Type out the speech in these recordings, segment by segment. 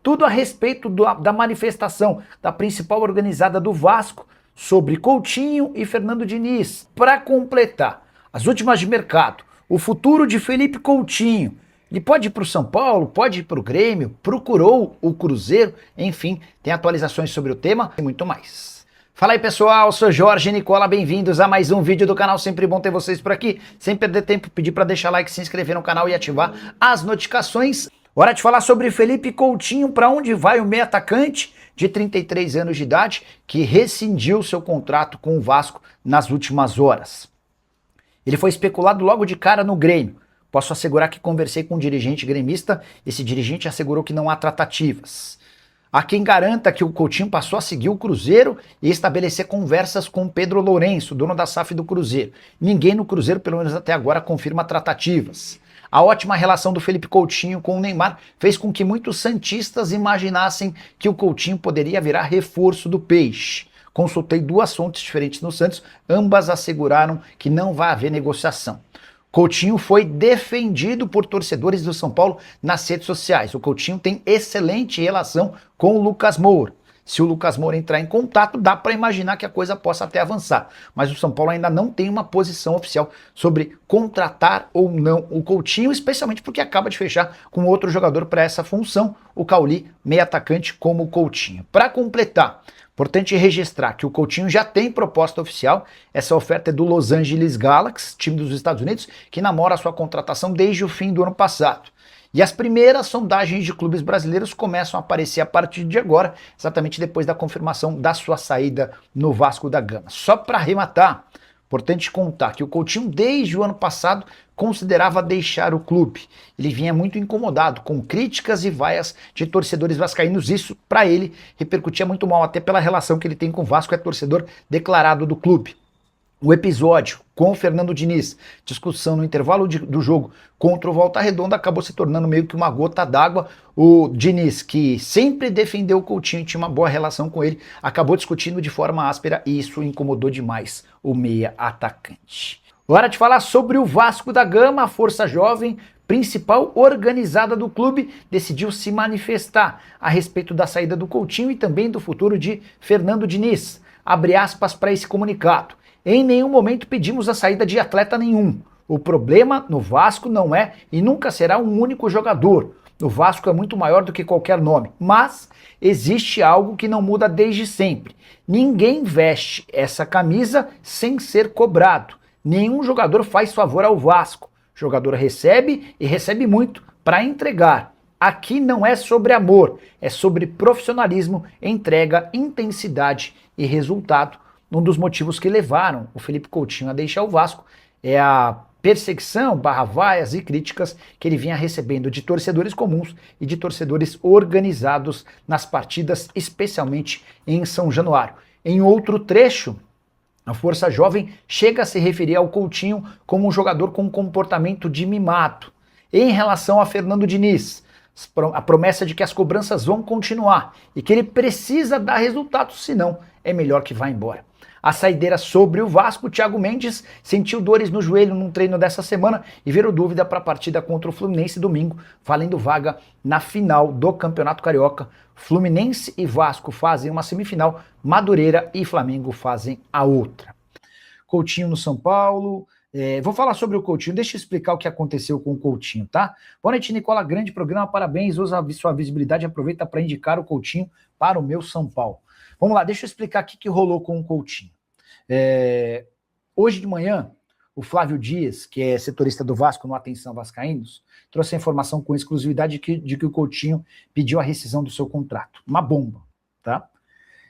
Tudo a respeito da manifestação da principal organizada do Vasco sobre Coutinho e Fernando Diniz. Para completar, as últimas de mercado, o futuro de Felipe Coutinho. Ele pode ir para o São Paulo, pode ir para o Grêmio, procurou o Cruzeiro, enfim, tem atualizações sobre o tema e muito mais. Fala aí pessoal, sou Jorge Nicola, bem-vindos a mais um vídeo do canal, sempre bom ter vocês por aqui. Sem perder tempo, pedir para deixar like, se inscrever no canal e ativar as notificações. Hora de falar sobre Felipe Coutinho, para onde vai o meio atacante de 33 anos de idade que rescindiu seu contrato com o Vasco nas últimas horas. Ele foi especulado logo de cara no Grêmio. Posso assegurar que conversei com um dirigente gremista, esse dirigente assegurou que não há tratativas. Há quem garanta que o Coutinho passou a seguir o Cruzeiro e estabelecer conversas com Pedro Lourenço, dono da SAF do Cruzeiro. Ninguém no Cruzeiro, pelo menos até agora, confirma tratativas. A ótima relação do Felipe Coutinho com o Neymar fez com que muitos santistas imaginassem que o Coutinho poderia virar reforço do Peixe. Consultei duas fontes diferentes no Santos, ambas asseguraram que não vai haver negociação. Coutinho foi defendido por torcedores do São Paulo nas redes sociais. O Coutinho tem excelente relação com o Lucas Moura. Se o Lucas Moura entrar em contato, dá para imaginar que a coisa possa até avançar. Mas o São Paulo ainda não tem uma posição oficial sobre contratar ou não o Coutinho, especialmente porque acaba de fechar com outro jogador para essa função, o Cauli, meio atacante como o Coutinho. Para completar, importante registrar que o Coutinho já tem proposta oficial. Essa oferta é do Los Angeles Galaxy, time dos Estados Unidos, que namora a sua contratação desde o fim do ano passado. E as primeiras sondagens de clubes brasileiros começam a aparecer a partir de agora, exatamente depois da confirmação da sua saída no Vasco da Gama. Só para arrematar, importante contar que o Coutinho, desde o ano passado, considerava deixar o clube. Ele vinha muito incomodado com críticas e vaias de torcedores vascaínos. Isso, para ele, repercutia muito mal, até pela relação que ele tem com o Vasco, é torcedor declarado do clube. O episódio com o Fernando Diniz, discussão no intervalo do jogo contra o Volta Redonda, acabou se tornando meio que uma gota d'água. O Diniz, que sempre defendeu o Coutinho, tinha uma boa relação com ele, acabou discutindo de forma áspera e isso incomodou demais o meia atacante. Hora de falar sobre o Vasco da Gama. A Força Jovem, principal organizada do clube, decidiu se manifestar a respeito da saída do Coutinho e também do futuro de Fernando Diniz. Abre aspas para esse comunicado. Em nenhum momento pedimos a saída de atleta nenhum. O problema no Vasco não é e nunca será um único jogador. O Vasco é muito maior do que qualquer nome, mas existe algo que não muda desde sempre. Ninguém veste essa camisa sem ser cobrado. Nenhum jogador faz favor ao Vasco. O jogador recebe e recebe muito para entregar. Aqui não é sobre amor, é sobre profissionalismo, entrega, intensidade e resultado. Um dos motivos que levaram o Felipe Coutinho a deixar o Vasco é a perseguição, vaias e críticas que ele vinha recebendo de torcedores comuns e de torcedores organizados nas partidas, especialmente em São Januário. Em outro trecho, a Força Jovem chega a se referir ao Coutinho como um jogador com um comportamento de mimado. Em relação a Fernando Diniz, a promessa de que as cobranças vão continuar e que ele precisa dar resultados, senão é melhor que vá embora. A saideira sobre o Vasco, Thiago Mendes sentiu dores no joelho num treino dessa semana e virou dúvida para a partida contra o Fluminense domingo, valendo vaga na final do Campeonato Carioca. Fluminense e Vasco fazem uma semifinal, Madureira e Flamengo fazem a outra. Coutinho no São Paulo. Vou falar sobre o Coutinho, deixa eu explicar o que aconteceu com o Coutinho, tá? Boa noite, Nicola, grande programa, parabéns, usa sua visibilidade e aproveita para indicar o Coutinho para o meu São Paulo. Vamos lá, deixa eu explicar o que rolou com o Coutinho. Hoje de manhã, o Flávio Dias, que é setorista do Vasco no Atenção Vascaínos, trouxe a informação com exclusividade de que o Coutinho pediu a rescisão do seu contrato. Uma bomba, tá?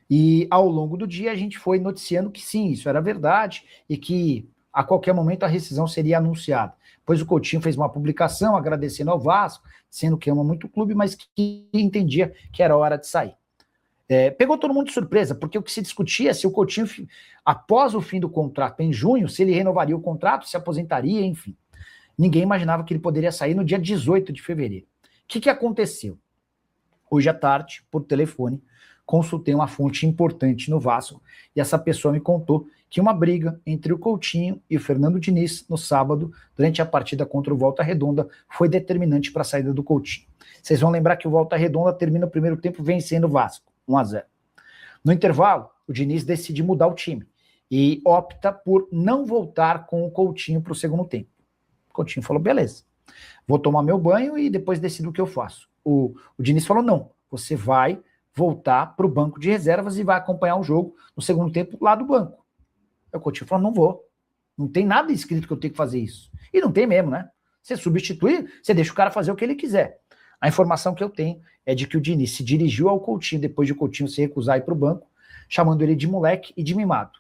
E ao longo do dia a gente foi noticiando que sim, isso era verdade e que a qualquer momento a rescisão seria anunciada. Pois o Coutinho fez uma publicação agradecendo ao Vasco, dizendo que ama muito o clube, mas que entendia que era hora de sair. Pegou todo mundo de surpresa, porque o que se discutia é se o Coutinho, após o fim do contrato em junho, se ele renovaria o contrato, se aposentaria, enfim. Ninguém imaginava que ele poderia sair no dia 18 de fevereiro. O que aconteceu? Hoje à tarde, por telefone, consultei uma fonte importante no Vasco e essa pessoa me contou que uma briga entre o Coutinho e o Fernando Diniz no sábado, durante a partida contra o Volta Redonda, foi determinante para a saída do Coutinho. Vocês vão lembrar que o Volta Redonda termina o primeiro tempo vencendo o Vasco, 1-0. No intervalo, o Diniz decide mudar o time e opta por não voltar com o Coutinho para o segundo tempo. O Coutinho falou, beleza, vou tomar meu banho e depois decido o que eu faço. O Diniz falou, não, você vai voltar para o banco de reservas e vai acompanhar o jogo no segundo tempo lá do banco. Aí o Coutinho falou, não vou. Não tem nada escrito que eu tenho que fazer isso. E não tem mesmo, né? Você substitui, você deixa o cara fazer o que ele quiser. A informação que eu tenho é de que o Diniz se dirigiu ao Coutinho depois de o Coutinho se recusar a ir para o banco, chamando ele de moleque e de mimado.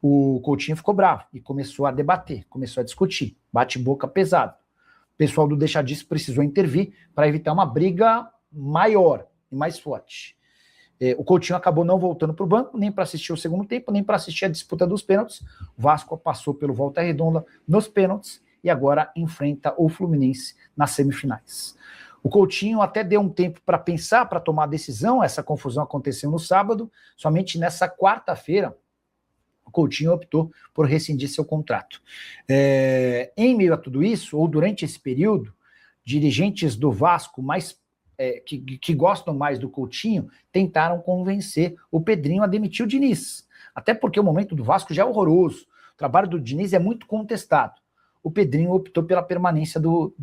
O Coutinho ficou bravo e começou a debater, começou a discutir, bate-boca pesado. O pessoal do Deixa Disso precisou intervir para evitar uma briga maior e mais forte. O Coutinho acabou não voltando para o banco, nem para assistir o segundo tempo, nem para assistir a disputa dos pênaltis. O Vasco passou pelo Volta Redonda nos pênaltis e agora enfrenta o Fluminense nas semifinais. O Coutinho até deu um tempo para pensar, para tomar a decisão. Essa confusão aconteceu no sábado. Somente nessa quarta-feira, o Coutinho optou por rescindir seu contrato. Em meio a tudo isso, ou durante esse período, dirigentes do Vasco que gostam mais do Coutinho tentaram convencer o Pedrinho a demitir o Diniz. Até porque o momento do Vasco já é horroroso. O trabalho do Diniz é muito contestado. O Pedrinho optou pela permanência do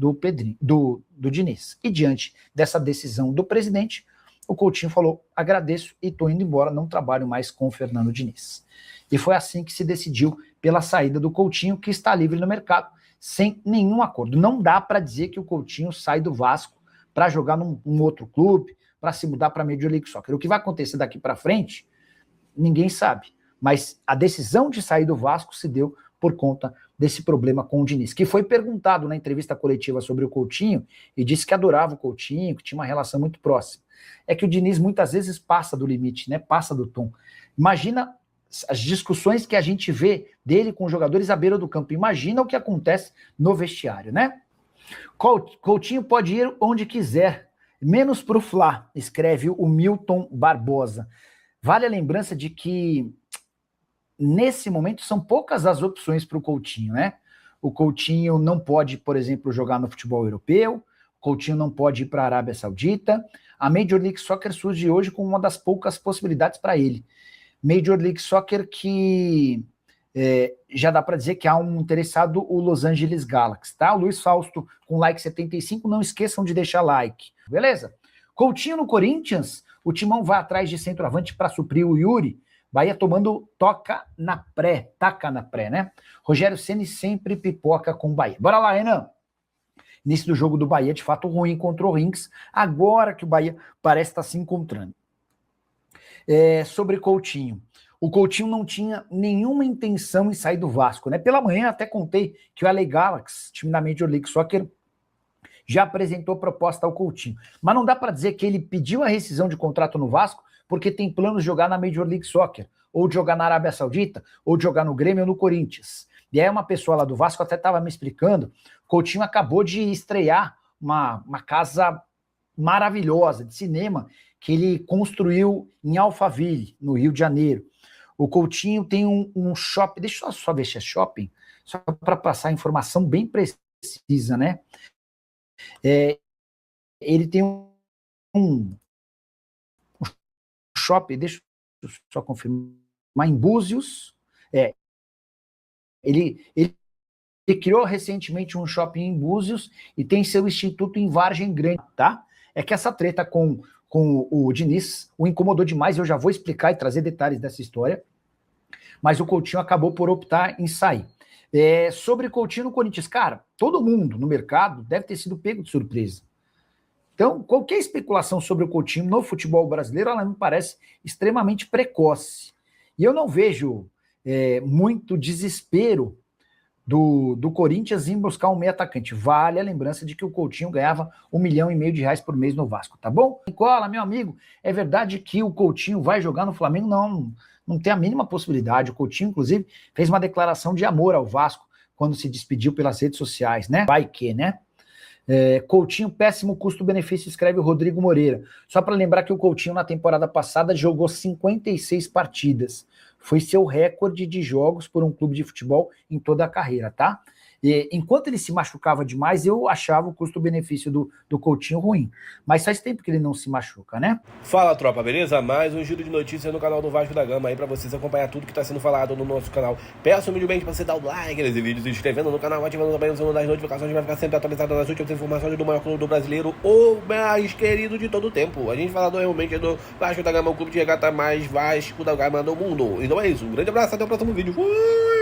Diniz. E diante dessa decisão do presidente, o Coutinho falou, agradeço e estou indo embora, não trabalho mais com o Fernando Diniz. E foi assim que se decidiu pela saída do Coutinho, que está livre no mercado, sem nenhum acordo. Não dá para dizer que o Coutinho sai do Vasco para jogar num outro clube, para se mudar para a Major League Soccer. O que vai acontecer daqui para frente, ninguém sabe. Mas a decisão de sair do Vasco se deu por conta desse problema com o Diniz, que foi perguntado na entrevista coletiva sobre o Coutinho e disse que adorava o Coutinho, que tinha uma relação muito próxima. É que o Diniz muitas vezes passa do limite, né? Passa do tom. Imagina as discussões que a gente vê dele com os jogadores à beira do campo. Imagina o que acontece no vestiário, né? Coutinho pode ir onde quiser, menos para o Fla, escreve o Milton Barbosa. Vale a lembrança de que nesse momento são poucas as opções para o Coutinho, né? O Coutinho não pode, por exemplo, jogar no futebol europeu, o Coutinho não pode ir para a Arábia Saudita. A Major League Soccer surge hoje como uma das poucas possibilidades para ele. Major League Soccer que já dá para dizer que há um interessado, o Los Angeles Galaxy, tá? O Luiz Fausto com like 75, não esqueçam de deixar like, beleza? Coutinho no Corinthians, o Timão vai atrás de centroavante para suprir o Yuri. Bahia tomando taca na pré, né? Rogério Ceni sempre pipoca com o Bahia. Bora lá, Renan. Início do jogo do Bahia, de fato ruim contra o Rynx, agora que o Bahia parece estar se encontrando. Sobre Coutinho. O Coutinho não tinha nenhuma intenção em sair do Vasco, né? Pela manhã até contei que o LA Galaxy, time da Major League Soccer, já apresentou proposta ao Coutinho. Mas não dá para dizer que ele pediu a rescisão de contrato no Vasco porque tem planos de jogar na Major League Soccer, ou de jogar na Arábia Saudita, ou de jogar no Grêmio ou no Corinthians. E aí uma pessoa lá do Vasco até estava me explicando, Coutinho acabou de estrear uma casa maravilhosa de cinema que ele construiu em Alphaville, no Rio de Janeiro. O Coutinho tem um shopping, deixa eu só ver se é shopping, só para passar a informação bem precisa, né? Ele tem um shopping, deixa eu só confirmar, em Búzios. Ele criou recentemente um shopping em Búzios e tem seu instituto em Vargem Grande, tá? É que essa treta com o Diniz o incomodou demais, eu já vou explicar e trazer detalhes dessa história, mas o Coutinho acabou por optar em sair. Sobre Coutinho no Corinthians, cara, todo mundo no mercado deve ter sido pego de surpresa. Então, qualquer especulação sobre o Coutinho no futebol brasileiro, ela me parece extremamente precoce. E eu não vejo muito desespero do Corinthians em buscar um meio atacante. Vale a lembrança de que o Coutinho ganhava R$1,5 milhão por mês no Vasco, tá bom? Nicola, meu amigo, é verdade que o Coutinho vai jogar no Flamengo? Não tem a mínima possibilidade. O Coutinho, inclusive, fez uma declaração de amor ao Vasco quando se despediu pelas redes sociais, né? Vai que, né? Coutinho, péssimo custo-benefício, escreve o Rodrigo Moreira. Só para lembrar que o Coutinho na temporada passada jogou 56 partidas. Foi seu recorde de jogos por um clube de futebol em toda a carreira, tá? Enquanto ele se machucava demais, eu achava o custo-benefício do Coutinho ruim. Mas faz tempo que ele não se machuca, né? Fala, tropa, beleza? Mais um giro de notícias no canal do Vasco da Gama aí pra vocês acompanhar tudo que tá sendo falado no nosso canal. Peço humildemente pra você dar o like nesse vídeo, se inscrevendo no canal, ativando também o sininho das notificações, vai ficar sempre atualizado nas últimas informações do maior clube do brasileiro, o mais querido de todo o tempo. A gente fala realmente do Vasco da Gama, o clube de regata mais Vasco da Gama do mundo. Então é isso, um grande abraço, até o próximo vídeo. Fui!